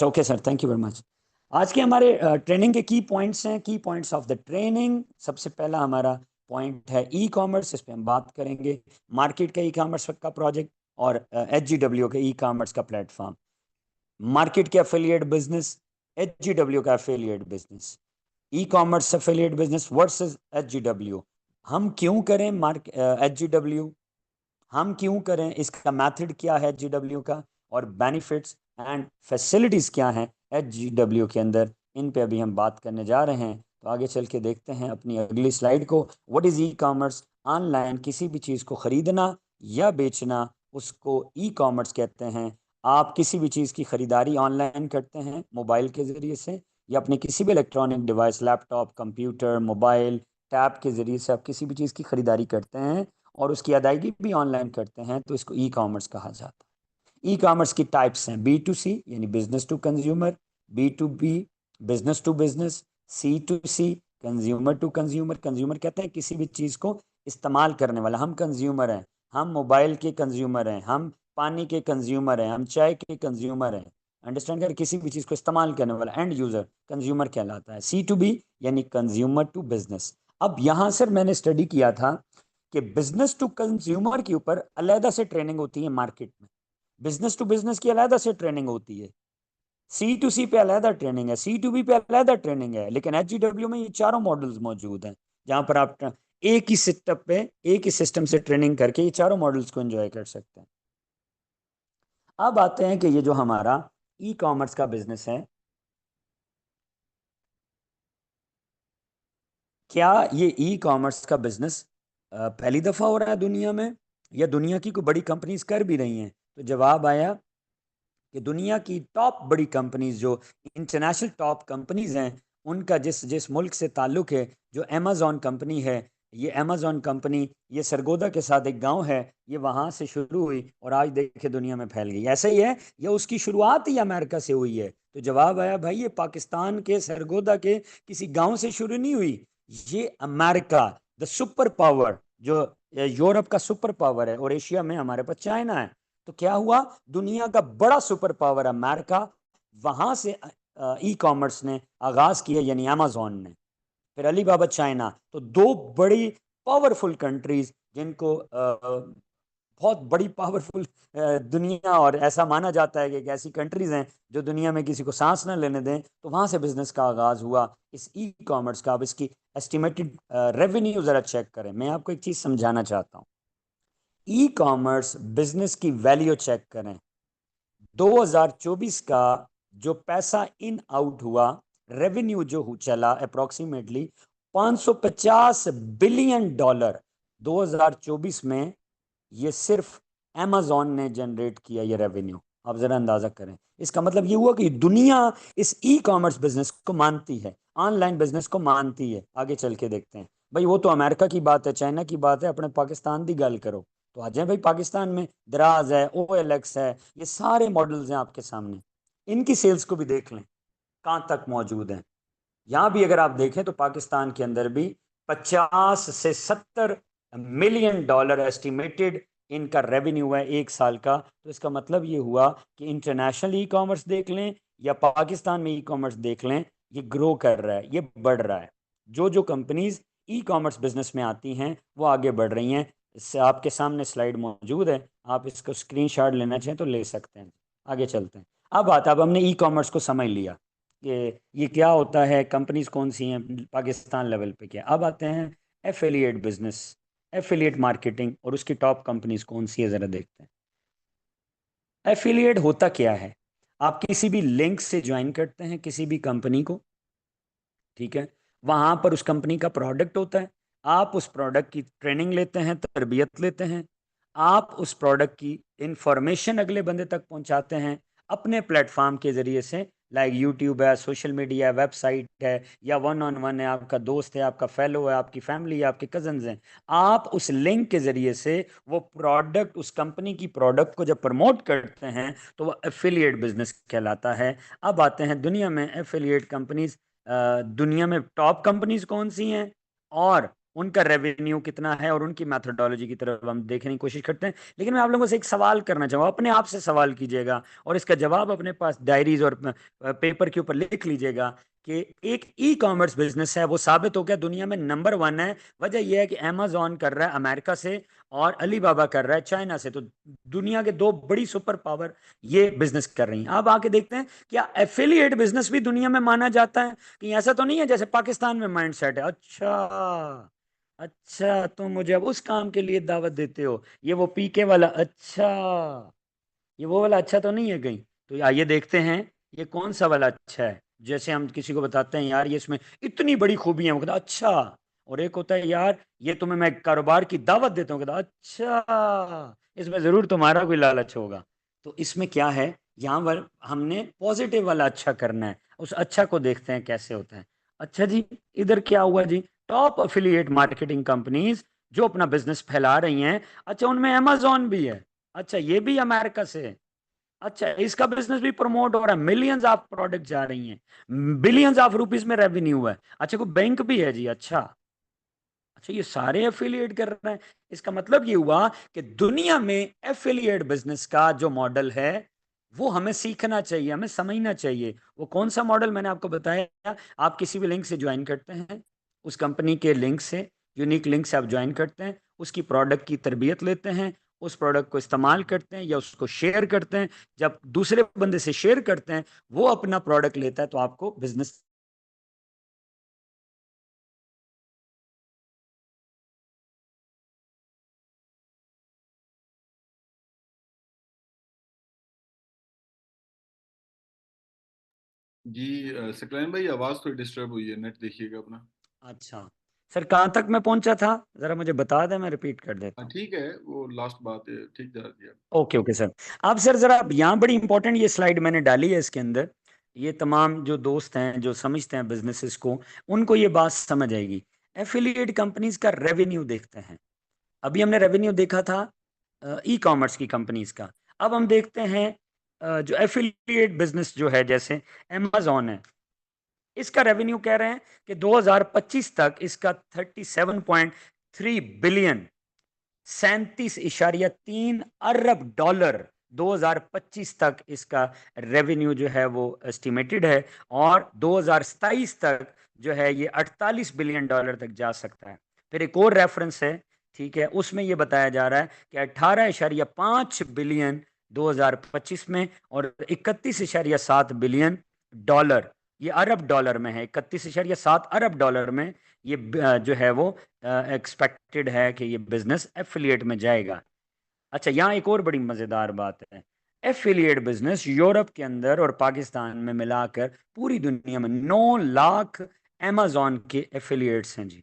Okay sir, thank you very much. आज के हमारे ट्रेनिंग के की पॉइंट्स हैं, की पॉइंट्स ऑफ द ट्रेनिंग। सबसे पहला हमारा पॉइंट है ई कॉमर्स, इस पे हम बात करेंगे मार्केट का ई कॉमर्स का प्रोजेक्ट और HGW के ई कॉमर्स का प्लेटफॉर्म। मार्केट के एफिलिएट बिजनेस, HGW का affiliate business, e commerce affiliate business versus HGW। हम क्यों करें HGW, हम क्यों करें, इसका मेथड क्या है HGW का, और बेनिफिट्स एंड फैसिलिटीज क्या हैं HGW के अंदर, इन पे अभी हम बात करने जा रहे हैं। तो आगे चल के देखते हैं अपनी अगली स्लाइड को। What is e commerce? Online किसी भी चीज़ को खरीदना या बेचना, उसको ई कॉमर्स कहते हैं। आप किसी भी चीज़ की खरीदारी ऑनलाइन करते हैं मोबाइल के ज़रिए से, या अपने किसी भी electronic device, laptop, computer, mobile, tab के ज़रिए से आप किसी भी चीज़ की खरीदारी करते हैं और उसकी अदायगी भी ऑनलाइन करते हैं, तो इसको ई कॉमर्स कहा जाता है। ई कॉमर्स की टाइप्स हैं B2C यानी business to consumer, B2B business to business, C2C consumer to consumer. Consumer कहते हैं किसी भी चीज़ को इस्तेमाल करने वाला। हम कंज्यूमर हैं, हम मोबाइल के कंज्यूमर हैं, हम पानी के कंज्यूमर हैं, हम चाय के कंज्यूमर हैं। अंडरस्टैंड कर, किसी भी चीज़ को इस्तेमाल करने वाला एंड यूज़र कंज्यूमर कहलाता है। C2B यानी कंज्यूमर टू बिजनेस। अब यहाँ सर मैंने स्टडी किया था कि बिजनेस टू कंज्यूमर के ऊपर अलहदा से ट्रेनिंग होती है मार्केट में, बिजनेस टू बिजनेस की अलहदा से ट्रेनिंग होती है, C2C पे अलहदा ट्रेनिंग है, C2B पे अलहदा ट्रेनिंग है। लेकिन HGW में ये चारों मॉडल्स मौजूद हैं, जहां पर आप एक ही सेटअप पे, एक ही सिस्टम से ट्रेनिंग करके ये चारों मॉडल्स को एंजॉय कर सकते हैं। अब आते हैं कि ये जो हमारा ई कॉमर्स का बिजनेस है, क्या ये ई कॉमर्स का बिजनेस पहली दफा हो रहा है दुनिया में, या दुनिया की कोई बड़ी कंपनीज कर भी रही हैं? तो जवाब आया कि दुनिया की टॉप बड़ी कंपनीज, जो इंटरनेशनल टॉप कंपनीज हैं, उनका जिस जिस मुल्क से ताल्लुक है, जो अमेजोन कंपनी है, ये अमेजोन कंपनी, ये सरगोदा के साथ एक गांव है, ये वहां से शुरू हुई और आज देखे दुनिया में फैल गई। ऐसा ही है, या उसकी शुरुआत ही अमेरिका से हुई है? तो जवाब आया भाई, ये पाकिस्तान के सरगोदा के किसी गांव से शुरू नहीं हुई। ये अमेरिका, द सुपर पावर, जो यूरोप का सुपर पावर है, और एशिया में हमारे पास चाइना है। तो क्या हुआ, दुनिया का बड़ा सुपर पावर अमेरिका, वहां से ई कॉमर्स ने आगाज किया, यानी अमेजोन ने। फिर अलीबाबा चाइना, तो दो बड़ी पावरफुल कंट्रीज, जिनको बहुत बड़ी पावरफुल दुनिया, और ऐसा माना जाता है कि एक ऐसी कंट्रीज हैं जो दुनिया में किसी को सांस न लेने दें, तो वहां से बिजनेस का आगाज हुआ इस ई कॉमर्स का। अब इसकी एस्टिमेटेड रेवेन्यू जरा चेक करें। मैं आपको एक चीज समझाना चाहता हूँ, ई कॉमर्स बिजनेस की वैल्यू चेक करें। 2024 का जो पैसा इन आउट हुआ, रेवेन्यू जो चला अप्रोक्सीमेटली 550 बिलियन डॉलर 2024 में, ये सिर्फ अमेजोन ने जनरेट किया ये रेवेन्यू। आप जरा अंदाजा करें, इसका मतलब ये हुआ कि दुनिया इस ई कॉमर्स बिजनेस को मानती है, ऑनलाइन बिजनेस को मानती है। आगे चल के देखते हैं भाई, वो तो अमेरिका की बात है, चाइना की बात है, अपने पाकिस्तान की गल करो। तो आ जाए भाई, पाकिस्तान में दराज है, OLX है, ये सारे मॉडल्स हैं आपके सामने। इनकी सेल्स को भी देख लें कहाँ तक मौजूद हैं। यहाँ भी अगर आप देखें तो पाकिस्तान के अंदर भी 50 से 70 मिलियन डॉलर एस्टिमेटेड इनका रेवेन्यू है एक साल का। तो इसका मतलब ये हुआ कि इंटरनेशनल ई कॉमर्स देख लें या पाकिस्तान में ई कॉमर्स देख लें, ये ग्रो कर रहा है, ये बढ़ रहा है। जो जो कंपनीज ई कॉमर्स बिजनेस में आती हैं वो आगे बढ़ रही हैं। इससे आपके सामने स्लाइड मौजूद है, आप इसको स्क्रीनशॉट लेना चाहें तो ले सकते हैं। आगे चलते हैं। अब हमने ई कॉमर्स को समझ लिया कि ये क्या होता है, कंपनीज कौन सी हैं, पाकिस्तान लेवल पे क्या। अब आते हैं एफिलिएट बिजनेस, एफिलिएट मार्केटिंग, और उसकी टॉप कंपनीज कौन सी है ज़रा देखते हैं। एफिलिएट होता क्या है? आप किसी भी लिंक से ज्वाइन करते हैं किसी भी कंपनी को, ठीक है, वहां पर उस कंपनी का प्रोडक्ट होता है, आप उस प्रोडक्ट की ट्रेनिंग लेते हैं, तरबियत लेते हैं, आप उस प्रोडक्ट की इंफॉर्मेशन अगले बंदे तक पहुंचाते हैं अपने प्लेटफॉर्म के जरिए से, लाइक यूट्यूब है, सोशल मीडिया है, वेबसाइट है, या वन ऑन वन है, आपका दोस्त है, आपका फेलो है, आपकी फैमिली है, आपके कजन्स हैं। आप उस लिंक के जरिए से वो प्रोडक्ट, उस कंपनी की प्रोडक्ट को जब प्रमोट करते हैं, तो वो एफिलिएट बिजनेस कहलाता है। अब आते हैं दुनिया में एफिलिएट कंपनीज, दुनिया में टॉप कंपनीज कौन सी हैं, और उनका रेवेन्यू कितना है और उनकी मैथडोलॉजी की तरफ हम देखने की कोशिश करते हैं। लेकिन मैं आप लोगों से एक सवाल करना चाहूँगा, अपने आप से सवाल कीजिएगा और इसका जवाब अपने पास डायरीज और पेपर के ऊपर लिख लीजिएगा कि एक ई कॉमर्स बिजनेस है वो साबित हो गया दुनिया में नंबर वन है। वजह यह है कि अमेजोन कर रहा है अमेरिका से और अलीबाबा कर रहा है चाइना से। तो दुनिया के दो बड़ी सुपर पावर ये बिजनेस कर रही हैं। अब आके देखते हैं क्या एफिलिएट बिजनेस भी दुनिया में माना जाता है? कि ऐसा तो नहीं है जैसे पाकिस्तान में माइंडसेट है, अच्छा अच्छा तुम मुझे अब उस काम के लिए दावत देते हो, ये वो पीके वाला, अच्छा ये वो वाला अच्छा तो नहीं है कहीं? तो आइए देखते हैं ये कौन सा वाला अच्छा है। जैसे हम किसी को बताते हैं यार ये इसमें इतनी बड़ी खूबी है, वो कहता अच्छा। और एक होता है यार ये तुम्हें मैं कारोबार की दावत देता हूँ, कहता अच्छा इसमें जरूर तुम्हारा कोई लालच होगा। तो इसमें क्या है, यहाँ पर हमने पॉजिटिव वाला अच्छा करना है। उस अच्छा को देखते हैं कैसे होता है। अच्छा जी, इधर क्या हुआ जी, टॉप अफिलिएट मार्केटिंग कंपनीज जो अपना बिजनेस फैला रही हैं। अच्छा उनमें अमेजोन भी है, अच्छा ये भी अमेरिका से है। अच्छा इसका बिजनेस भी प्रमोट हो रहा है, मिलियंस ऑफ प्रोडक्ट जा रही हैं, बिलियंस ऑफ रुपीस में रेवेन्यू है। अच्छा कोई बैंक भी है जी, अच्छा अच्छा ये सारे एफिलिएट कर रहे हैं। इसका मतलब ये हुआ कि दुनिया में एफिलिएट बिजनेस का जो मॉडल है वो हमें सीखना चाहिए, हमें समझना चाहिए। वो कौन सा मॉडल मैंने आपको बताया, आप किसी भी लिंक से ज्वाइन करते हैं, उस कंपनी के लिंक से, यूनिक लिंक से आप ज्वाइन करते हैं, उसकी प्रोडक्ट की तरबियत लेते हैं, उस प्रोडक्ट को इस्तेमाल करते हैं या उसको शेयर करते हैं। जब दूसरे बंदे से शेयर करते हैं, वो अपना प्रोडक्ट लेता है, तो आपको बिजनेस। जी सकलैन भाई, आवाज़ थोड़ी डिस्टर्ब हुई है, नेट देखिएगा अपना। अच्छा सर, कहाँ तक मैं पहुंचा था जरा मुझे बता दें, मैं रिपीट कर देता हाँ हूँ। ठीक है, वो लास्ट बात है, ठीक जा दिया। Okay okay sir. अब सर जरा यहाँ बड़ी इंपॉर्टेंट ये स्लाइड मैंने डाली है इसके अंदर, ये तमाम जो दोस्त हैं जो समझते हैं बिजनेसेस को, उनको ये बात समझ आएगी। एफिलिएट कंपनीज का रेवेन्यू देखते हैं। अभी हमने रेवेन्यू देखा था ई कॉमर्स की कंपनीज का। अब हम देखते हैं जो एफिलिएट बिजनेस जो है जैसे अमेजोन है, इसका रेवेन्यू कह रहे हैं कि 2025 तक इसका 37.3 बिलियन, 37.3 अरब डॉलर 2025 तक इसका रेवेन्यू जो है वो एस्टिमेटेड है। और 2027 तक जो है ये 48 बिलियन डॉलर तक जा सकता है। फिर एक और रेफरेंस है, ठीक है, उसमें ये बताया जा रहा है कि 18.5 बिलियन 2025 में और 31.7 बिलियन डॉलर, ये अरब डॉलर में है, 31.7 अरब डॉलर में ये जो है वो एक्सपेक्टेड है कि ये बिजनेस एफिलिएट में जाएगा। अच्छा यहाँ एक और बड़ी मजेदार बात है, एफिलिएट बिजनेस यूरोप के अंदर और पाकिस्तान में मिलाकर पूरी दुनिया में 9 लाख अमेजोन के एफिलिएट्स हैं जी।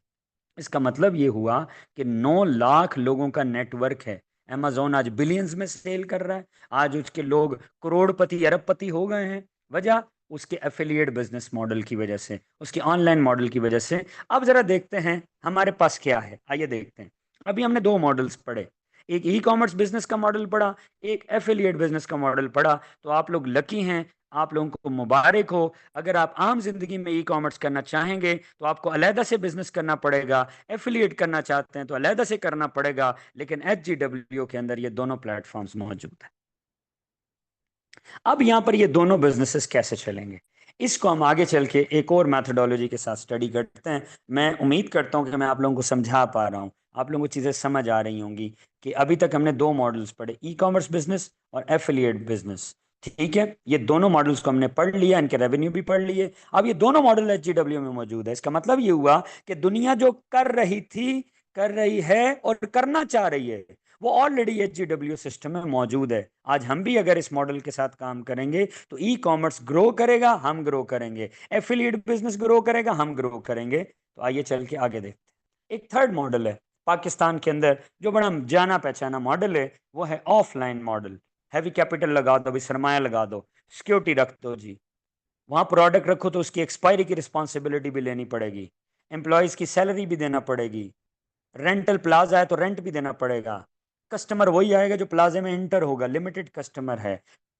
इसका मतलब ये हुआ कि 9 लाख लोगों का नेटवर्क है। अमेजोन आज बिलियंस में सेल कर रहा है, आज उसके लोग करोड़पति अरबपति हो गए हैं। वजह उसके एफिलिएट बिजनेस मॉडल की वजह से, उसके ऑनलाइन मॉडल की वजह से। अब जरा देखते हैं हमारे पास क्या है, आइए देखते हैं। अभी हमने दो मॉडल्स पढ़े, एक ई कॉमर्स बिजनेस का मॉडल पढ़ा, एक एफिलिएट बिजनेस का मॉडल पढ़ा। तो आप लोग लकी हैं, आप लोगों को मुबारक हो। अगर आप आम जिंदगी में ई कॉमर्स करना चाहेंगे तो आपको अलहदा से बिजनेस करना पड़ेगा, एफिलिएट करना चाहते हैं तो अलहदा से करना पड़ेगा, लेकिन HGW के अंदर ये दोनों प्लेटफॉर्म्स मौजूद हैं। अब यहां पर ये दोनों बिजनेसेस कैसे चलेंगे, इसको हम आगे चल के एक और मैथडोलॉजी के साथ स्टडी करते हैं। मैं उम्मीद करता हूं कि मैं आप लोगों को समझा पा रहा हूं, आप लोगों को चीज़ें समझ आ रही होंगी कि अभी तक हमने दो मॉडल्स पढ़े, ई कॉमर्स बिजनेस और एफिलिएट बिजनेस। ठीक है, ये दोनों मॉडल्स को हमने पढ़ लिया, इनके रेवेन्यू भी पढ़ लिए। अब ये दोनों मॉडल HGW में मौजूद है। इसका मतलब ये हुआ कि दुनिया जो कर रही थी, कर रही है और करना चाह रही है, वो ऑलरेडी HGW सिस्टम में मौजूद है। आज हम भी अगर इस मॉडल के साथ काम करेंगे तो ई कॉमर्स ग्रो करेगा, हम ग्रो करेंगे, एफिलिएट बिजनेस ग्रो करेगा, हम ग्रो करेंगे। तो आइए चल के आगे देखते हैं। एक थर्ड मॉडल है पाकिस्तान के अंदर जो बड़ा जाना पहचाना मॉडल है, वो है ऑफलाइन मॉडल। हैवी कैपिटल लगा दो, अभी सरमाया लगा दो, सिक्योरिटी रख दो जी, वहां प्रोडक्ट रखो तो उसकी एक्सपायरी की रिस्पॉन्सिबिलिटी भी लेनी पड़ेगी, एम्प्लॉयज की सैलरी भी देना पड़ेगी, रेंटल प्लाजा है तो रेंट भी देना पड़ेगा, कस्टमर वही आएगा जो प्लाजे में इंटर होगा, लिमिटेड कस्टमर है,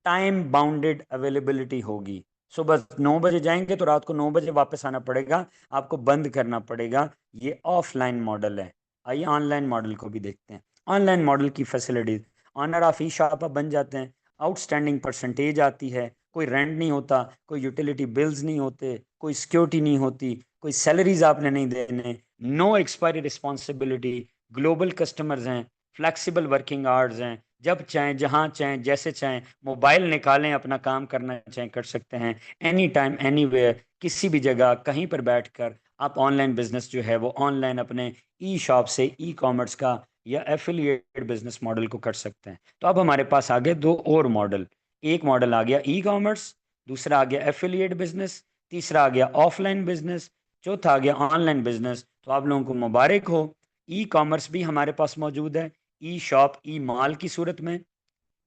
टाइम बाउंडेड अवेलेबिलिटी होगी, सुबह 9 बजे जाएंगे तो रात को 9 बजे वापस आना पड़ेगा, आपको बंद करना पड़ेगा। ये ऑफलाइन मॉडल है। आइए ऑनलाइन मॉडल को भी देखते हैं। ऑनलाइन मॉडल की facilities, owner of e shop आप बन जाते हैं, आउटस्टैंडिंग परसेंटेज आती है, कोई रेंट नहीं होता, कोई यूटिलिटी बिल्स नहीं होते, कोई सिक्योरिटी नहीं होती, कोई सैलरीज आपने नहीं देने, no expiry responsibility, global customers हैं, फ्लेक्सिबल वर्किंग आवर्स हैं, जब चाहें जहां चाहें जैसे चाहें मोबाइल निकालें अपना काम करना चाहें कर सकते हैं, एनी टाइम एनी वेयर, किसी भी जगह कहीं पर बैठकर आप ऑनलाइन बिजनेस जो है वो ऑनलाइन अपने ई शॉप से ई कॉमर्स का या एफिलिएट बिजनेस मॉडल को कर सकते हैं। तो अब हमारे पास आगे दो और मॉडल, एक मॉडल आ गया ई कॉमर्स, दूसरा आ गया एफिलिएट बिजनेस, तीसरा आ गया ऑफलाइन बिजनेस, चौथा आ गया ऑनलाइन बिजनेस। तो आप लोगों को मुबारक हो, ई कॉमर्स भी हमारे पास मौजूद है, ई शॉप ई माल की सूरत में,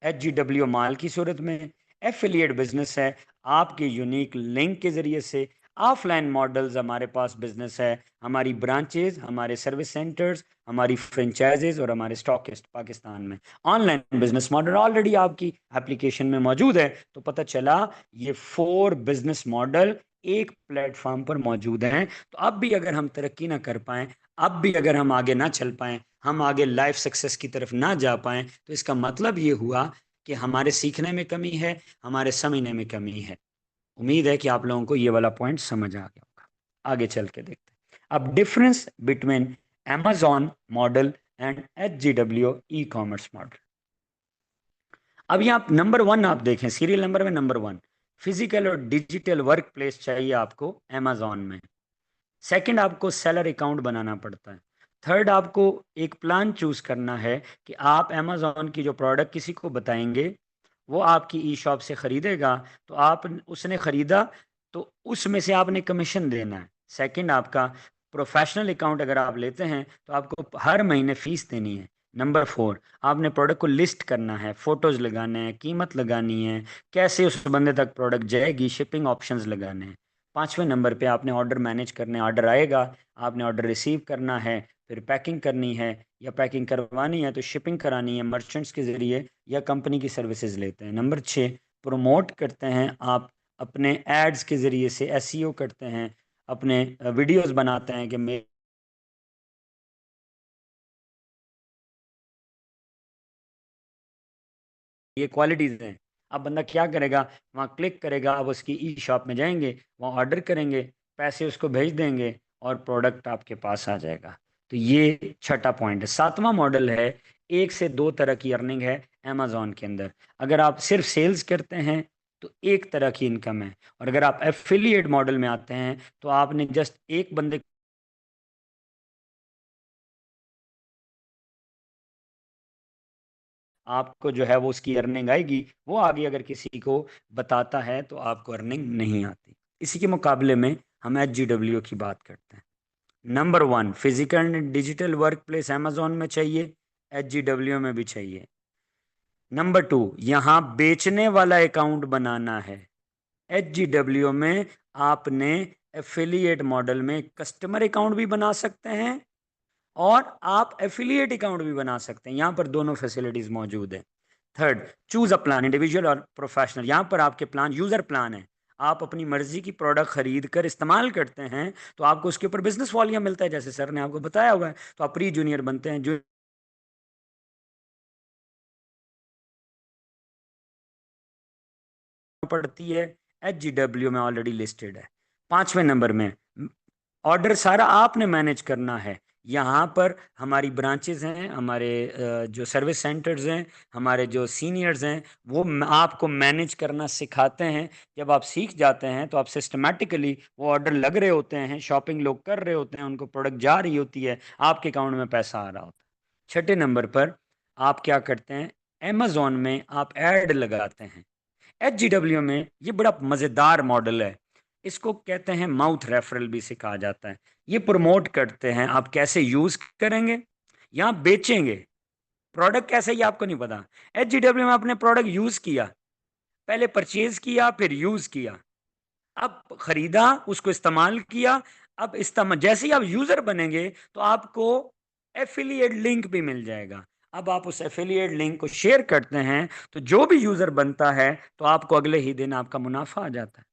HGW माल की सूरत में, एफिलिएट बिजनेस है आपके यूनिक लिंक के जरिए से, ऑफलाइन मॉडल्स हमारे पास बिजनेस है, हमारी ब्रांचेज, हमारे सर्विस सेंटर्स, हमारी फ्रेंचाइजेज और हमारे स्टॉकिस्ट पाकिस्तान में। ऑनलाइन बिजनेस मॉडल ऑलरेडी आपकी एप्लीकेशन में मौजूद है। तो पता चला ये 4 बिजनेस मॉडल एक प्लेटफॉर्म पर मौजूद हैं। तो अब भी अगर हम तरक्की ना कर पाएं, अब भी अगर हम आगे ना चल पाएं, हम आगे लाइफ सक्सेस की तरफ ना जा पाएं, तो इसका मतलब ये हुआ कि हमारे सीखने में कमी है, हमारे समझने में कमी है। उम्मीद है कि आप लोगों को ये वाला पॉइंट समझ आ गया होगा। आगे चल के देखते हैं अब difference between Amazon model and HGW e commerce model. अब यहाँ नंबर 1 आप देखें, सीरियल नंबर में नंबर 1, फिजिकल और डिजिटल वर्क प्लेस चाहिए आपको Amazon में। सेकंड, आपको सेलर अकाउंट बनाना पड़ता है। थर्ड, आपको एक प्लान चूज करना है कि आप अमेजोन की जो प्रोडक्ट किसी को बताएंगे, वो आपकी ई शॉप से खरीदेगा, तो आप उसने खरीदा तो उसमें से आपने कमीशन देना है। सेकंड, आपका प्रोफेशनल अकाउंट अगर आप लेते हैं तो आपको हर महीने फीस देनी है। नंबर 4, आपने प्रोडक्ट को लिस्ट करना है, फोटोज लगाने हैं, कीमत लगानी है, कैसे उस बंदे तक प्रोडक्ट जाएगी, शिपिंग ऑप्शंस लगाने हैं। 5वें नंबर पे आपने ऑर्डर मैनेज करने, ऑर्डर आएगा, आपने ऑर्डर रिसीव करना है, फिर पैकिंग करनी है, या पैकिंग करवानी है तो शिपिंग करानी है मर्चेंट्स के ज़रिए, या कंपनी की सर्विसेज लेते हैं। नंबर 6, प्रमोट करते हैं आप अपने एड्स के ज़रिए से, SEO करते हैं, अपने वीडियोस बनाते हैं कि मेरे ये क्वालिटीज़ हैं। अब बंदा क्या करेगा, वहाँ क्लिक करेगा, अब उसकी ई शॉप में जाएंगे, वहाँ ऑर्डर करेंगे, पैसे उसको भेज देंगे और प्रोडक्ट आपके पास आ जाएगा। तो ये छठा पॉइंट है। 7वां मॉडल है, 1 से 2 तरह की अर्निंग है अमेजोन के अंदर। अगर आप सिर्फ सेल्स करते हैं तो एक तरह की इनकम है, और अगर आप एफिलिएट मॉडल में आते हैं तो आपने जस्ट एक बंदे आपको जो है वो उसकी अर्निंग आएगी, वो आगे अगर किसी को बताता है तो आपको अर्निंग नहीं आती। इसी के मुकाबले में हम HGW की बात करते हैं। Number 1, physical and digital work place Amazon में चाहिए, HGW में भी चाहिए। नंबर 2, यहाँ बेचने वाला अकाउंट बनाना है। HGW में आपने एफिलिएट मॉडल में कस्टमर अकाउंट भी बना सकते हैं और आप एफिलिएट अकाउंट भी बना सकते हैं। यहाँ पर दोनों फैसिलिटीज मौजूद है। Third, choose a plan, individual और प्रोफेशनल। यहाँ पर आपके प्लान यूजर प्लान है, आप अपनी मर्जी की प्रोडक्ट खरीद कर इस्तेमाल करते हैं तो आपको उसके ऊपर बिजनेस वॉल्यूम मिलता है, जैसे सर ने आपको बताया हुआ है। तो आप प्री जूनियर बनते हैं, जो पड़ती है HGW में ऑलरेडी लिस्टेड है। 5वें नंबर में ऑर्डर सारा आपने मैनेज करना है। यहाँ पर हमारी ब्रांचेज हैं, हमारे जो सर्विस सेंटर्स हैं, हमारे जो सीनियर्स हैं, वो आपको मैनेज करना सिखाते हैं। जब आप सीख जाते हैं तो आप सिस्टमेटिकली, वो ऑर्डर लग रहे होते हैं, शॉपिंग लोग कर रहे होते हैं, उनको प्रोडक्ट जा रही होती है, आपके अकाउंट में पैसा आ रहा होता है। 6 नंबर पर आप क्या करते हैं, अमेजोन में आप ऐड लगाते हैं। HGW में ये बड़ा मज़ेदार मॉडल है, इसको कहते हैं माउथ रेफरल भी से कहा जाता है। ये प्रमोट करते हैं आप कैसे यूज़ करेंगे, यहाँ बेचेंगे प्रोडक्ट कैसे, ये आपको नहीं पता। HGW में आपने प्रोडक्ट यूज़ किया, पहले परचेज किया, फिर यूज़ किया, अब खरीदा, उसको इस्तेमाल किया, अब इस्तेमाल जैसे ही आप यूज़र बनेंगे तो आपको एफिलिएट लिंक भी मिल जाएगा। अब आप उस एफिलिएट लिंक को शेयर करते हैं तो जो भी यूज़र बनता है तो आपको अगले ही दिन आपका मुनाफा आ जाता है।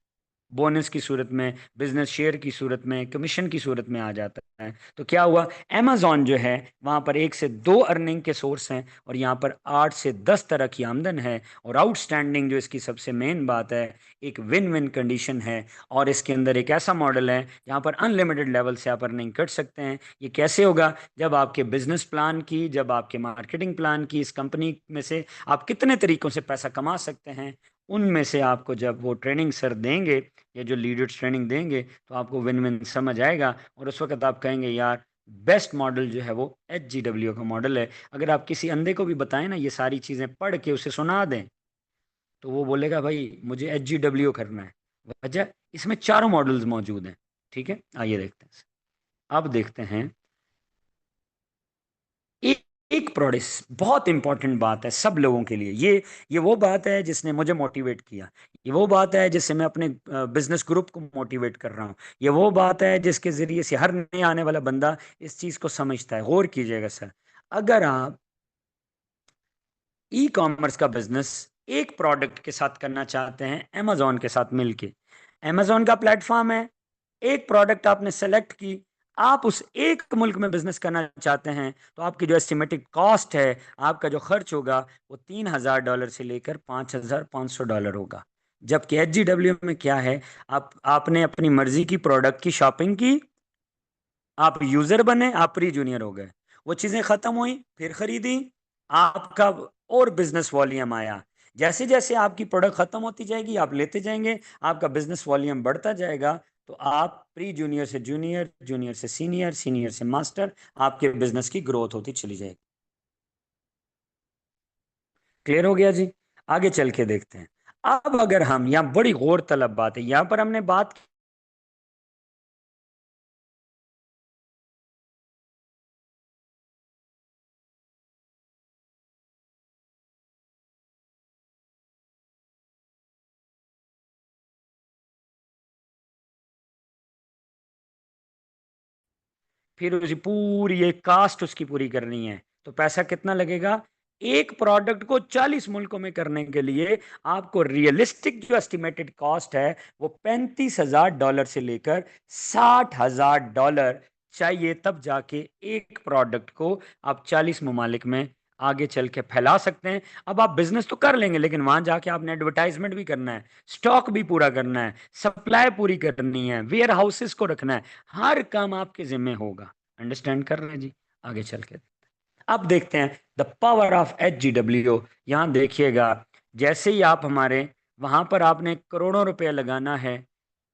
बोनस की सूरत में, बिजनेस शेयर की सूरत में, कमीशन की सूरत में आ जाता है। तो क्या हुआ, अमेजोन जो है वहाँ पर 1 से 2 अर्निंग के सोर्स हैं और यहाँ पर 8 से 10 तरह की आमदन है। और आउटस्टैंडिंग जो इसकी सबसे मेन बात है, एक विन विन कंडीशन है। और इसके अंदर एक ऐसा मॉडल है जहाँ पर अनलिमिटेड लेवल से आप अर्निंग कर सकते हैं। ये कैसे होगा, जब आपके बिजनेस प्लान की, जब आपके मार्केटिंग प्लान की, इस कंपनी में से आप कितने तरीकों से पैसा कमा सकते हैं, उनमें से आपको जब वो ट्रेनिंग सर देंगे या जो लीडर्स ट्रेनिंग देंगे तो आपको विन विन समझ आएगा। और उस वक्त आप कहेंगे यार बेस्ट मॉडल जो है वो HGW का मॉडल है। अगर आप किसी अंधे को भी बताएं ना ये सारी चीज़ें पढ़ के उसे सुना दें, तो वो बोलेगा भाई मुझे HGW करना है। वजह, इसमें चारों मॉडल्स मौजूद हैं। ठीक है, आइए देखते हैं। अब देखते हैं एक एक प्रोडक्ट, बहुत इंपॉर्टेंट बात है सब लोगों के लिए। ये वो बात है जिसने मुझे मोटिवेट किया। ये वो बात है जिससे मैं अपने बिजनेस ग्रुप को मोटिवेट कर रहा हूँ। ये वो बात है जिसके जरिए से हर नए आने वाला बंदा इस चीज को समझता है। गौर कीजिएगा सर, अगर आप ई कॉमर्स का बिजनेस एक प्रोडक्ट के साथ करना चाहते हैं अमेजोन के साथ मिलके, अमेजोन का प्लेटफॉर्म है, एक प्रोडक्ट आपने सेलेक्ट की, आप उस एक मुल्क में बिजनेस करना चाहते हैं, तो आपकी जो एस्टिमेटेड कॉस्ट है, आपका जो खर्च होगा वो $3000 से लेकर $5500 होगा। जबकि HGW में क्या है, आप आपने अपनी मर्जी की प्रोडक्ट की शॉपिंग की, आप यूजर बने, आप प्री जूनियर हो गए, वो चीजें खत्म हुई, फिर खरीदी, आपका और बिजनेस वॉल्यूम आया। जैसे जैसे आपकी प्रोडक्ट खत्म होती जाएगी आप लेते जाएंगे, आपका बिजनेस वॉल्यूम बढ़ता जाएगा। तो आप प्री जूनियर से जूनियर, जूनियर से सीनियर, सीनियर से मास्टर, आपके बिजनेस की ग्रोथ होती चली जाएगी। क्लियर हो गया जी? आगे चल के देखते हैं। अब अगर हम, यहाँ बड़ी गौर तलब बात है, यहाँ पर हमने बात, फिर उसी पूरी एक कास्ट उसकी पूरी करनी है, तो पैसा कितना लगेगा? एक प्रोडक्ट को 40 मुल्कों में करने के लिए आपको रियलिस्टिक जो एस्टिमेटेड कॉस्ट है वो $35,000 से लेकर $60,000 चाहिए, तब जाके एक प्रोडक्ट को आप 40 ममालिक में आगे चल के फैला सकते हैं। अब आप बिजनेस तो कर लेंगे, लेकिन वहां जाके आपने एडवर्टाइजमेंट भी करना है, स्टॉक भी पूरा करना है, सप्लाई पूरी करनी है, वेयर हाउसेस को रखना है, हर काम आपके जिम्मे होगा। अंडरस्टैंड कर रहे हैं जी? आगे चल के अब देखते हैं द पावर ऑफ HGW। यहां देखिएगा, जैसे ही आप हमारे वहां पर आपने करोड़ों रुपया लगाना है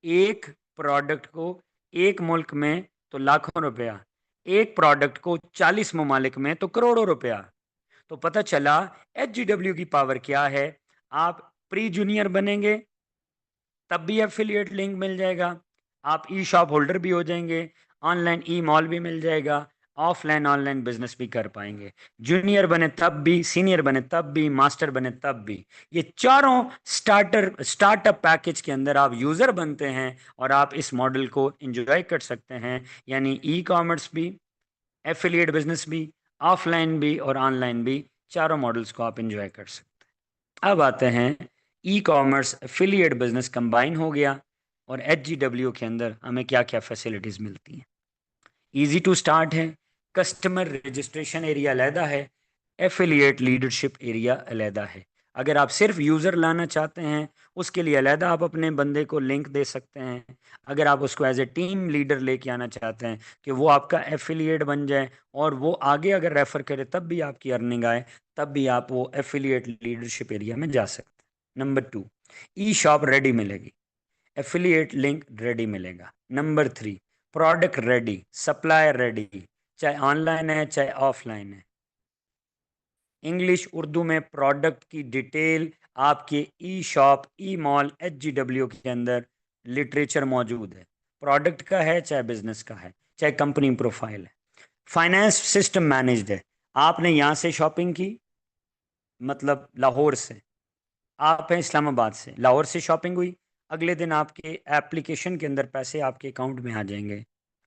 एक प्रोडक्ट को, एक मुल्क में तो लाखों रुपया, एक प्रोडक्ट को 40 ममालिक में तो करोड़ों रुपया। तो पता चला HGW की पावर क्या है। आप प्री जूनियर बनेंगे तब भी एफिलिएट लिंक मिल जाएगा, आप ई शॉप होल्डर भी हो जाएंगे, ऑनलाइन ई मॉल भी मिल जाएगा, ऑफलाइन ऑनलाइन बिजनेस भी कर पाएंगे। जूनियर बने तब भी, सीनियर बने तब भी, मास्टर बने तब भी। ये चारों स्टार्टअप पैकेज के अंदर आप यूजर बनते हैं और आप इस मॉडल को एंजॉय कर सकते हैं। यानी ई कॉमर्स भी, एफिलिएट बिजनेस भी, ऑफलाइन भी और ऑनलाइन भी, चारों मॉडल्स को आप एंजॉय कर सकते हैं। अब आते हैं, e commerce affiliate business combine हो गया और HGW के अंदर हमें क्या क्या फैसिलिटीज मिलती हैं। इजी टू स्टार्ट है, कस्टमर रजिस्ट्रेशन एरिया अलहदा है, एफिलिएट लीडरशिप एरिया अलहदा है। अगर आप सिर्फ यूज़र लाना चाहते हैं उसके लिए अलहदा आप अपने बंदे को लिंक दे सकते हैं। अगर आप उसको एज ए टीम लीडर लेके आना चाहते हैं कि वो आपका एफिलिएट बन जाए और वो आगे अगर रेफर करे तब भी आपकी अर्निंग आए, तब भी आप वो एफिलिएट लीडरशिप एरिया में जा सकते हैं। नंबर 2, ई शॉप रेडी मिलेगी, एफिलिएट लिंक रेडी मिलेगा। Number 3, product ready, supplier ready, चाहे ऑनलाइन है चाहे ऑफलाइन है। इंग्लिश उर्दू में प्रोडक्ट की डिटेल आपके ई शॉप, ई मॉल, HGW के अंदर लिटरेचर मौजूद है। प्रोडक्ट का है चाहे बिजनेस का है, चाहे कंपनी प्रोफाइल है। फाइनेंस सिस्टम मैनेज्ड है। आपने यहाँ से शॉपिंग की, मतलब लाहौर से, आप हैं इस्लामाबाद से, लाहौर से शॉपिंग हुई, अगले दिन आपके एप्लीकेशन के अंदर पैसे आपके अकाउंट में आ जाएंगे,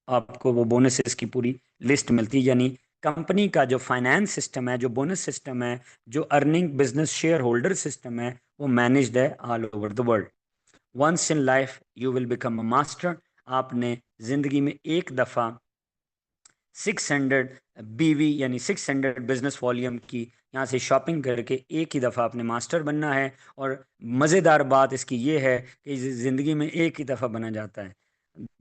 आपको वो बोनसेस की पूरी लिस्ट मिलती है। यानी कंपनी का जो फाइनेंस सिस्टम है, जो बोनस सिस्टम है, जो earning business share holder system है, वो मैनेज्ड है all over the world. Once in life you will become a master. आपने ज़िंदगी में एक दफ़ा 600 BV यानी 600 बिजनेस वॉल्यूम की यहाँ से शॉपिंग करके एक ही दफ़ा आपने मास्टर बनना है। और मज़ेदार बात इसकी ये है कि ज़िंदगी में एक ही दफ़ा बना जाता है।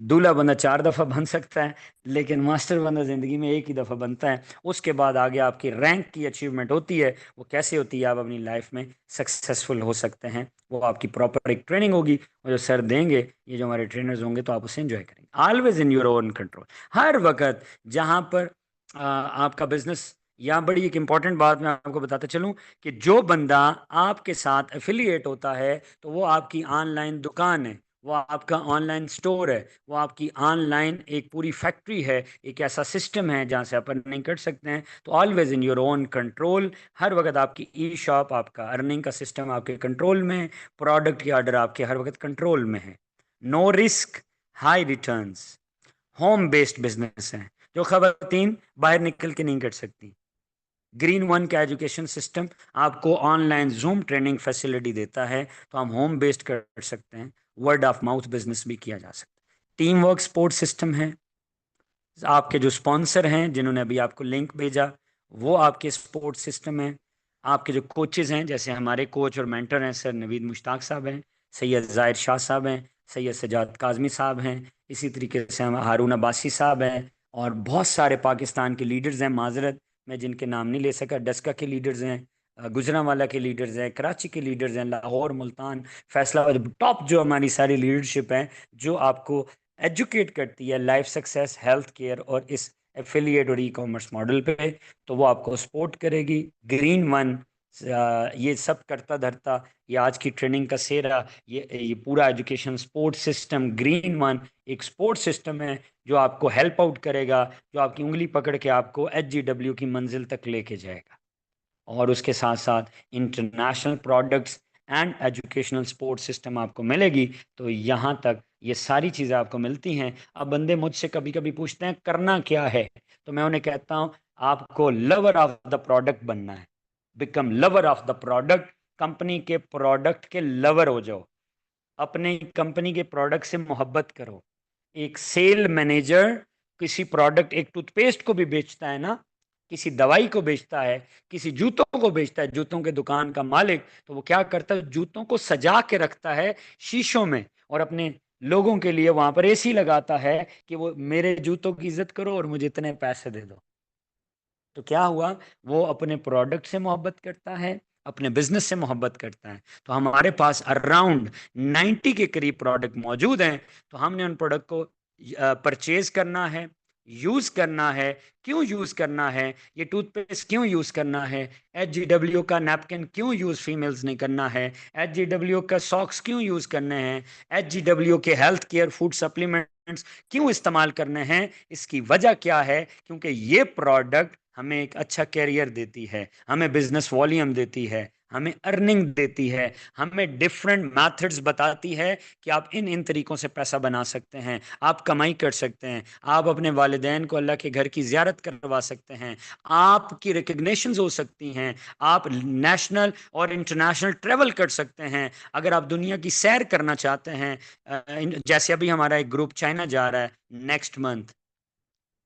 दूल्हा बंदा 4 दफ़ा बन सकता है, लेकिन मास्टर बंदा ज़िंदगी में एक ही दफ़ा बनता है। उसके बाद आगे आपकी रैंक की अचीवमेंट होती है। वो कैसे होती है, आप अपनी लाइफ में सक्सेसफुल हो सकते हैं। वो आपकी प्रॉपर एक ट्रेनिंग होगी, और जो सर देंगे, ये जो हमारे ट्रेनर्स होंगे, तो आप उसे एंजॉय करेंगे। Always in your own control. हर वक्त जहाँ पर आपका बिजनेस, यहाँ बड़ी एक इंपॉर्टेंट बात मैं आपको बताता चलूँ कि जो बंदा आपके साथ एफिलिएट होता है, तो वो आपकी ऑनलाइन दुकान है, वो आपका ऑनलाइन स्टोर है, वो आपकी ऑनलाइन एक पूरी फैक्ट्री है, एक ऐसा सिस्टम है जहाँ से आप अर्निंग कर सकते हैं। तो always in your own control. हर वक्त आपकी ई शॉप, आपका अर्निंग का सिस्टम आपके कंट्रोल में है। प्रोडक्ट की ऑर्डर आपके हर वक्त कंट्रोल में है। No risk, high returns, home based business है जो खवातीन बाहर निकल के नहीं कर सकती। ग्रीन वन का एजुकेशन सिस्टम आपको ऑनलाइन जूम ट्रेनिंग फैसिलिटी देता है, तो हम होम बेस्ड कर सकते हैं। वर्ड ऑफ माउथ बिजनेस भी किया जा सकता है। टीम वर्क सपोर्ट सिस्टम है। आपके जो स्पॉन्सर हैं, जिन्होंने अभी आपको लिंक भेजा, वो आपके सपोर्ट सिस्टम है। आपके जो कोचेज हैं, जैसे हमारे कोच और मेंटर हैं सर नवीद मुश्ताक साहब हैं, सैयद जाहिर शाह साहब हैं, सैयद सजाद काजमी साहब हैं, इसी तरीके से हम हारून अब्बासी साहब हैं, और बहुत सारे पाकिस्तान के लीडर्स हैं। माजरत, मैं जिनके नाम नहीं ले सका, डस्का के लीडर्स हैं, गुजरांवाला के लीडर्स हैं, कराची के लीडर्स हैं, लाहौर, मुल्तान, फैसलाबाद, टॉप जो हमारी सारी लीडरशिप है, जो आपको एजुकेट करती है लाइफ सक्सेस, हेल्थ केयर और इस एफिलिएट और ई कॉमर्स मॉडल पे। तो वो आपको सपोर्ट करेगी। ग्रीन वन ये सब करता धरता, ये आज की ट्रेनिंग का सेरा, ये पूरा education support system green one एक सपोर्ट सिस्टम है, जो आपको हेल्प आउट करेगा, जो आपकी उंगली पकड़ के आपको HGW की मंजिल तक लेके जाएगा। और उसके साथ साथ international products and educational support system आपको मिलेगी। तो यहाँ तक ये सारी चीज़ें आपको मिलती हैं। अब बंदे मुझसे कभी कभी पूछते हैं करना क्या है, तो मैं उन्हें कहता हूँ आपको लवर ऑफ द प्रोडक्ट बनना है। Become lover of the product. Company के प्रोडक्ट के लवर हो जाओ, अपने कंपनी के प्रोडक्ट से मोहब्बत करो। एक सेल मैनेजर किसी प्रोडक्ट, एक टूथपेस्ट को भी बेचता है ना, किसी दवाई को बेचता है, किसी जूतों को बेचता है, जूतों के दुकान का मालिक, तो वो क्या करता है, जूतों को सजा के रखता है शीशों में, और अपने लोगों के लिए वहां पर AC लगाता है कि वो मेरे जूतों की इज्जत करो और मुझे इतने पैसे दे दो। तो क्या हुआ, वो अपने प्रोडक्ट से मोहब्बत करता है, अपने बिजनेस से मोहब्बत करता है। तो हमारे पास अराउंड 90 के करीब प्रोडक्ट मौजूद हैं। तो हमने उन प्रोडक्ट को परचेज करना है, यूज करना है। क्यों यूज करना है, ये टूथपेस्ट क्यों यूज करना है, HGW का नैपकिन क्यों यूज फीमेल्स ने करना है, HGW का सॉक्स क्यों यूज करने हैं, HGW के हेल्थ केयर फूड सप्लीमेंट्स क्यों इस्तेमाल करने हैं, इसकी वजह क्या है। क्योंकि ये प्रोडक्ट हमें एक अच्छा कैरियर देती है, हमें बिजनेस वॉल्यूम देती है, हमें अर्निंग देती है, हमें डिफरेंट मेथड्स बताती है कि आप इन इन तरीकों से पैसा बना सकते हैं, आप कमाई कर सकते हैं, आप अपने वालिदैन को अल्लाह के घर की जियारत करवा सकते हैं, आपकी रिकग्निशंस हो सकती हैं, आप नेशनल और इंटरनेशनल ट्रेवल कर सकते हैं। अगर आप दुनिया की सैर करना चाहते हैं, जैसे अभी हमारा एक ग्रुप चाइना जा रहा है नेक्स्ट मंथ,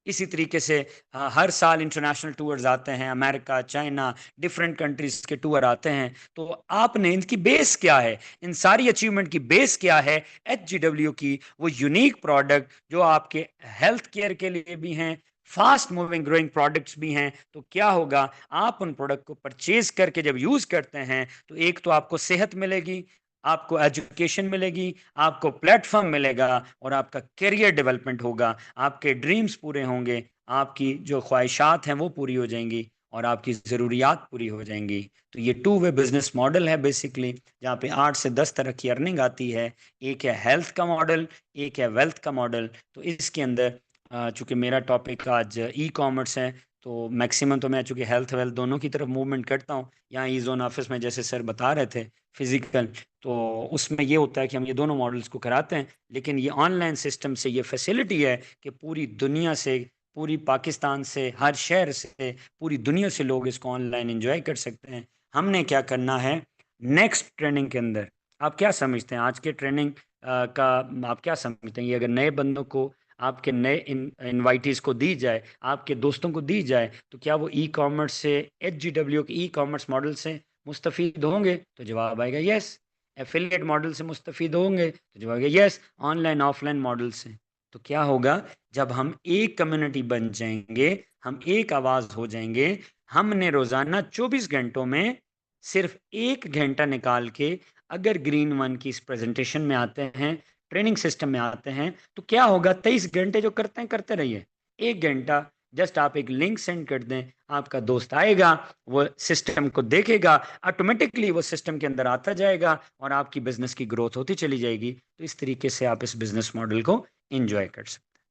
इसी तरीके से हर साल इंटरनेशनल टूर्स आते हैं, अमेरिका, चाइना, डिफरेंट कंट्रीज के टूर आते हैं। तो आपने इनकी बेस क्या है, इन सारी अचीवमेंट की बेस क्या है, HGW की वो यूनिक प्रोडक्ट जो आपके हेल्थ केयर के लिए भी हैं, फास्ट मूविंग ग्रोइंग प्रोडक्ट्स भी हैं। तो क्या होगा, आप उन प्रोडक्ट को परचेज करके जब यूज करते हैं, तो एक तो आपको सेहत मिलेगी, आपको एजुकेशन मिलेगी, आपको प्लेटफॉर्म मिलेगा, और आपका करियर डेवलपमेंट होगा, आपके ड्रीम्स पूरे होंगे, आपकी जो ख्वाहिशात हैं वो पूरी हो जाएंगी, और आपकी ज़रूरियात पूरी हो जाएंगी। तो ये टू वे बिजनेस मॉडल है बेसिकली, जहाँ पे 8 से 10 तरह की अर्निंग आती है। एक है हेल्थ का मॉडल, एक है वेल्थ का मॉडल। तो इसके अंदर चूंकि मेरा टॉपिक आज ई कॉमर्स है, तो मैक्सिमम तो मैं चूंकि हेल्थ वेल्थ दोनों की तरफ मूवमेंट करता हूँ। यहाँ ई जोन ऑफिस में जैसे सर बता रहे थे फिजिकल, तो उसमें ये होता है कि हम ये दोनों मॉडल्स को कराते हैं। लेकिन ये ऑनलाइन सिस्टम से ये फैसिलिटी है कि पूरी दुनिया से, पूरी पाकिस्तान से, हर शहर से, पूरी दुनिया से लोग इसको ऑनलाइन एंजॉय कर सकते हैं। हमने क्या करना है, नेक्स्ट ट्रेनिंग के अंदर आप क्या समझते हैं आज के ट्रेनिंग का? आप क्या समझते हैं ये अगर नए बंदों को, आपके नए इनवाइटीज को दी जाए, आपके दोस्तों को दी जाए, तो क्या वो ई कॉमर्स से, HGW के ई कॉमर्स मॉडल से मुस्तफीद होंगे? तो जवाब आएगा यस। एफिलिएट मॉडल से मुस्तफीद होंगे? तो जवाब आएगा यस। ऑनलाइन ऑफलाइन मॉडल से? तो क्या होगा, जब हम एक कम्युनिटी बन जाएंगे, हम एक आवाज हो जाएंगे, हमने रोजाना 24 घंटों में सिर्फ 1 घंटा निकाल के अगर ग्रीन वन की इस प्रेजेंटेशन में आते हैं, ट्रेनिंग सिस्टम में आते हैं, तो क्या होगा, 23 घंटे जो करते हैं करते रहिए, 1 घंटा जस्ट आप एक लिंक सेंड कर दें, आपका दोस्त आएगा, वो सिस्टम को देखेगा, ऑटोमेटिकली वो सिस्टम के अंदर आता जाएगा और आपकी बिजनेस की ग्रोथ होती चली जाएगी। तो इस तरीके से आप इस बिजनेस मॉडल को एंजॉय कर सकते हैं।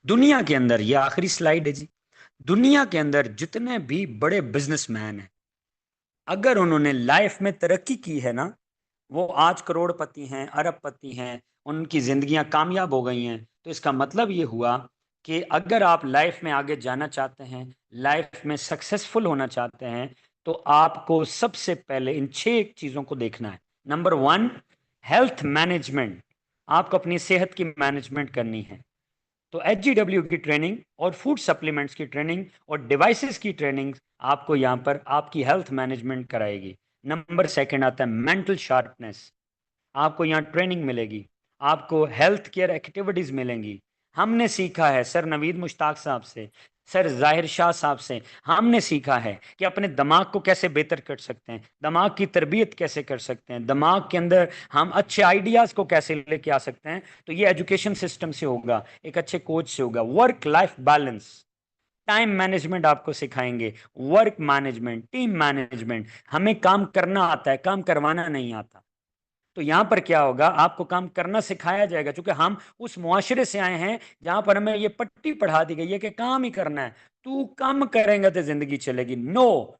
दुनिया के अंदर, ये आखिरी स्लाइड है जी, दुनिया के अंदर जितने भी बड़े बिजनेसमैन हैं, अगर उन्होंने लाइफ में तरक्की की है ना, वो आज करोड़पति हैं, अरबपति हैं, उनकी जिंदगियां कामयाब हो गई हैं, तो इसका मतलब ये हुआ कि अगर आप लाइफ में आगे जाना चाहते हैं, लाइफ में सक्सेसफुल होना चाहते हैं, तो आपको सबसे पहले इन 6 चीजों को देखना है। Number 1, health management. आपको अपनी सेहत की मैनेजमेंट करनी है। तो HGW की ट्रेनिंग और फूड सप्लीमेंट्स की ट्रेनिंग और डिवाइसेस की ट्रेनिंग आपको यहाँ पर आपकी हेल्थ मैनेजमेंट कराएगी। नंबर 2 आता है मेंटल शार्पनेस। आपको यहाँ ट्रेनिंग मिलेगी, आपको हेल्थ केयर एक्टिविटीज मिलेंगी। हमने सीखा है सर नवीद मुश्ताक साहब से, सर जाहिर शाह साहब से, हमने सीखा है कि अपने दिमाग को कैसे बेहतर कर सकते हैं, दिमाग की तरबियत कैसे कर सकते हैं, दिमाग के अंदर हम अच्छे आइडियाज को कैसे लेके आ सकते हैं। तो ये एजुकेशन सिस्टम से होगा, एक अच्छे कोच से होगा। Work life balance, time management आपको सिखाएंगे, वर्क मैनेजमेंट, टीम मैनेजमेंट। हमें काम करना आता है, काम करवाना नहीं आता। तो यहां पर क्या होगा, आपको काम करना सिखाया जाएगा, क्योंकि हम उस मुआशरे से आए हैं जहां पर हमें ये पट्टी पढ़ा दी गई है कि काम ही करना है, तू कम करेंगे तो जिंदगी चलेगी। नो,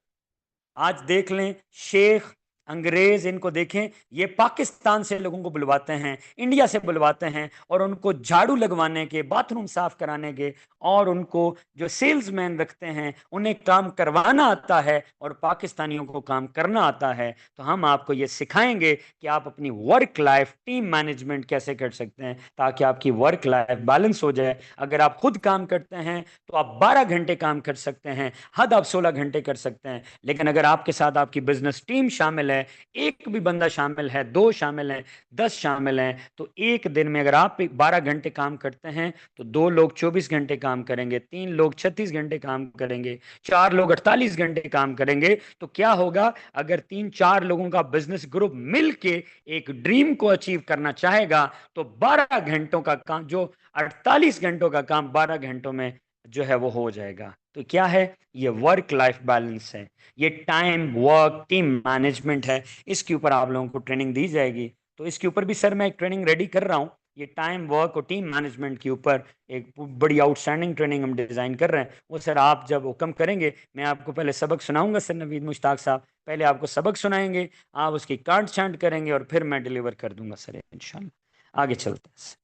आज देख लें, शेख, अंग्रेज, इनको देखें, ये पाकिस्तान से लोगों को बुलवाते हैं, इंडिया से बुलवाते हैं, और उनको झाड़ू लगवाने के, बाथरूम साफ कराने के, और उनको जो सेल्समैन रखते हैं उन्हें काम करवाना आता है और पाकिस्तानियों को काम करना आता है। तो हम आपको ये सिखाएंगे कि आप अपनी वर्क लाइफ टीम मैनेजमेंट कैसे कर सकते हैं, ताकि आपकी वर्क लाइफ बैलेंस हो जाए। अगर आप खुद काम करते हैं तो आप 12 घंटे काम कर सकते हैं, हद आप 16 घंटे कर सकते हैं। लेकिन अगर आपके साथ आपकी बिजनेस टीम शामिल है, एक भी बंदा शामिल है, 2 शामिल हैं, 10 शामिल हैं, तो एक दिन में अगर आप 12 घंटे काम करते हैं, तो 2 लोग 24 घंटे काम करेंगे, 3 लोग 36 घंटे काम करेंगे, 4 लोग 48 घंटे काम करेंगे। तो क्या होगा, अगर 3-4 लोगों का बिजनेस ग्रुप मिलके एक ड्रीम को अचीव करना चाहेगा, तो 12 घंटों का काम, जो 48 घंटों का काम 12 घंटों में जो है वो हो जाएगा। तो क्या है, ये वर्क लाइफ बैलेंस है, ये टाइम वर्क टीम मैनेजमेंट है। इसके ऊपर आप लोगों को ट्रेनिंग दी जाएगी। तो इसके ऊपर भी सर मैं एक ट्रेनिंग रेडी कर रहा हूँ, ये टाइम वर्क और टीम मैनेजमेंट के ऊपर एक बड़ी आउटस्टैंडिंग ट्रेनिंग हम डिजाइन कर रहे हैं। वो सर आप जब हुक्म करेंगे, मैं आपको पहले सबक सुनाऊंगा, सर नवीद मुश्ताक साहब पहले आपको सबक सुनाएंगे, आप उसकी काट छांट करेंगे और फिर मैं डिलीवर कर दूंगा सर इंशाल्लाह। आगे चलते हैं।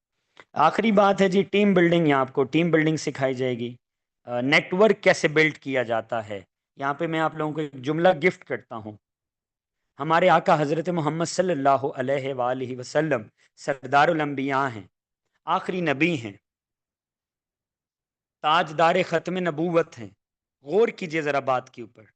आखिरी बात है जी, टीम बिल्डिंग। यहाँ आपको टीम बिल्डिंग सिखाई जाएगी, नेटवर्क कैसे बिल्ड किया जाता है। यहाँ पे मैं आप लोगों को एक जुमला गिफ्ट करता हूँ। हमारे आका हजरत मोहम्मद सल्लल्लाहु अलैहि वसल्लम सरदारुल अंबिया हैं, आखिरी नबी हैं, ताजदार ख़त्म नबूवत हैं। गौर कीजिए जरा बात के ऊपर।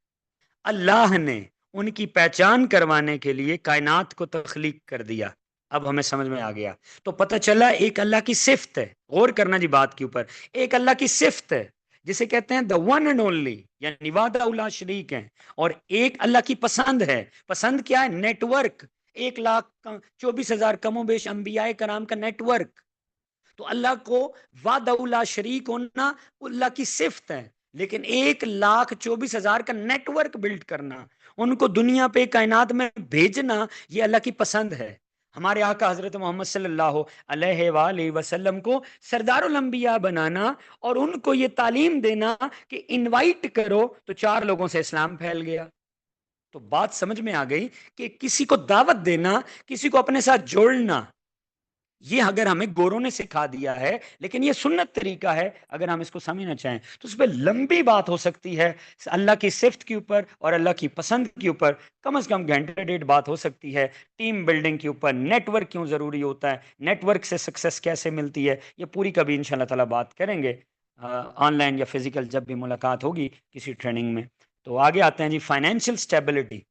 अल्लाह ने उनकी पहचान करवाने के लिए कायनात को तख्लीक कर दिया। अब हमें समझ में आ गया। तो पता चला एक अल्लाह की सिफ्त है, गौर करना जी बात के ऊपर, एक अल्लाह की सिफ्त है जिसे कहते हैं द वन एंड ओनली, यानी वादा उला शरीक है। और एक अल्लाह की पसंद है। पसंद क्या है? नेटवर्क। 1,24,000 कमोबेश अंबियाए कराम का नेटवर्क। तो अल्लाह को वादउला शरीक होना अल्लाह की सिफ्त है, लेकिन 1,24,000 का नेटवर्क बिल्ड करना, उनको दुनिया पे कायनात में भेजना, ये अल्लाह की पसंद है। हमारे आका हजरत मोहम्मद सल्लल्लाहु अलैहि वसल्लम को सरदारुल अंबिया बनाना और उनको ये तालीम देना कि इनवाइट करो, तो 4 लोगों से इस्लाम फैल गया। तो बात समझ में आ गई कि किसी को दावत देना, किसी को अपने साथ जोड़ना, ये अगर हमें गोरों ने सिखा दिया है, लेकिन ये सुन्नत तरीका है, अगर हम इसको समझना चाहें तो उस पर लंबी बात हो सकती है। अल्लाह की सिफ्त के ऊपर और अल्लाह की पसंद के ऊपर कम से कम घंटे डेढ़ बात हो सकती है। टीम बिल्डिंग के ऊपर, नेटवर्क क्यों ज़रूरी होता है, नेटवर्क से सक्सेस कैसे मिलती है, ये पूरी कभी इंशाल्लाह ताला बात करेंगे ऑनलाइन या फिजिकल जब भी मुलाकात होगी किसी ट्रेनिंग में। तो आगे आते हैं जी, फाइनेंशियल स्टेबिलिटी।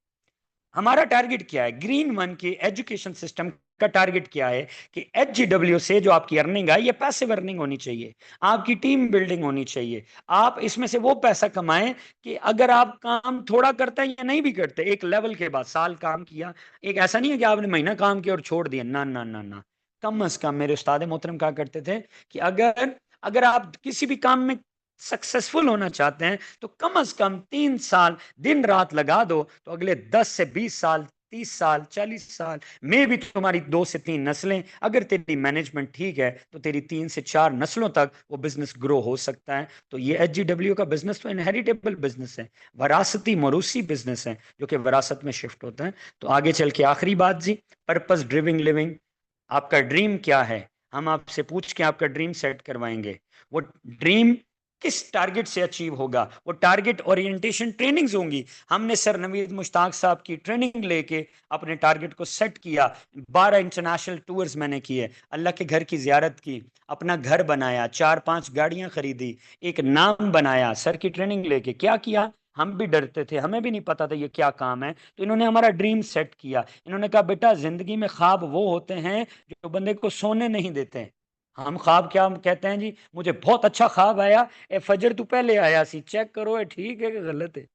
हमारा टारगेट क्या है? ग्रीन वन के एजुकेशन सिस्टम का टारगेट क्या है कि एचजीडब्ल्यू से जो आपकी अर्निंग है ये पैसिव अर्निंग होनी चाहिए, आपकी टीम बिल्डिंग होनी चाहिए। आप इसमें से वो पैसा कमाएं कि अगर आप काम थोड़ा करते हैं या नहीं भी करते, एक लेवल के बाद साल काम किया, एक ऐसा नहीं है कि आपने महीना काम किया और छोड़ दिया, ना ना ना ना। कम अज कम मेरे उस्ताद मोहतरम कहा करते थे कि अगर अगर आप किसी भी काम में सक्सेसफुल होना चाहते हैं तो कम से कम 3 साल दिन रात लगा दो, तो अगले 10 से 20 साल, 30 साल, 40 साल में भी तुम्हारी 2 से 3 नस्लें, अगर तेरी मैनेजमेंट ठीक है तो तेरी 3 से 4 नस्लों तक वो बिजनेस ग्रो हो सकता है। तो ये एचजीडब्ल्यू का बिजनेस तो इनहेरिटेबल बिजनेस है, वरासती मरूसी बिजनेस है जो कि वरासत में शिफ्ट होता है। तो आगे चल के आखिरी बात जी, पर्पस ड्रिविंग लिविंग। आपका ड्रीम क्या है? हम आपसे पूछ के आपका ड्रीम सेट करवाएंगे। वो ड्रीम किस टारगेट से अचीव होगा? वो टारगेट ओरिएंटेशन ट्रेनिंग्स होंगी। हमने सर नवीद मुश्ताक साहब की ट्रेनिंग लेके अपने टारगेट को सेट किया। 12 इंटरनेशनल टूर्स मैंने किए, अल्लाह के घर की जियारत की, अपना घर बनाया, 4-5 गाड़ियां खरीदी, एक नाम बनाया सर की ट्रेनिंग लेके। क्या किया? हम भी डरते थे, हमें भी नहीं पता था ये क्या काम है, तो इन्होंने हमारा ड्रीम सेट किया। इन्होंने कहा बेटा जिंदगी में ख्वाब वो होते हैं जो बंदे को सोने नहीं देते। हम ख्वाब क्या कहते हैं जी, मुझे बहुत अच्छा ख्वाब आया, ए फजर तू पहले आया सी, चेक करो ये ठीक है कि गलत है।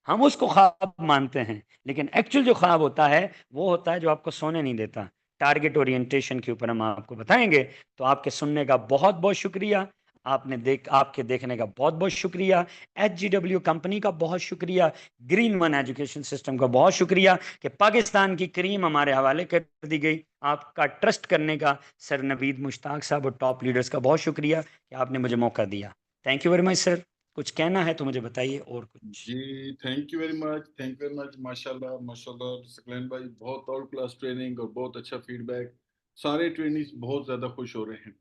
हम उसको ख्वाब मानते हैं, लेकिन एक्चुअल जो ख्वाब होता है वो होता है जो आपको सोने नहीं देता। टारगेट ओरिएंटेशन के ऊपर हम आपको बताएंगे। तो आपके सुनने का बहुत बहुत शुक्रिया, आपके देखने का बहुत बहुत शुक्रिया, एचजीडब्ल्यू कंपनी का बहुत शुक्रिया, ग्रीन वन एजुकेशन सिस्टम का बहुत शुक्रिया कि पाकिस्तान की क्रीम हमारे हवाले कर दी गई। आपका ट्रस्ट करने का सर नवीद मुश्ताक साहब और टॉप लीडर्स का बहुत शुक्रिया कि आपने मुझे मौका दिया। Thank you very much sir. कुछ कहना है तो मुझे बताइए और कुछ। जी thank you very much, thank you very much. माशाल्लाह माशाल्लाह सकलैन भाई, बहुत आउट क्लास ट्रेनिंग और बहुत अच्छा फीडबैक। सारे ट्रेनिंग्स बहुत ज़्यादा खुश हो रहे हैं।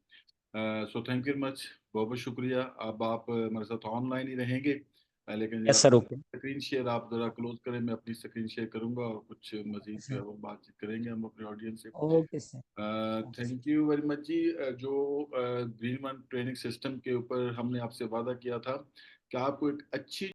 So thank you very much, बहुत बहुत शुक्रिया। अब आप हमारे साथ ऑनलाइन ही रहेंगे, लेकिन यस जरा सर, ओके। स्क्रीन शेयर आप ज़रा क्लोज करें, मैं अपनी स्क्रीन शेयर करूंगा और कुछ मजीद जो है वो बातचीत करेंगे हम अपने ऑडियंस से। Okay sir. Thank you very much जी। जो ग्रीन वन ट्रेनिंग सिस्टम के ऊपर हमने आपसे वादा किया था कि आपको एक अच्छी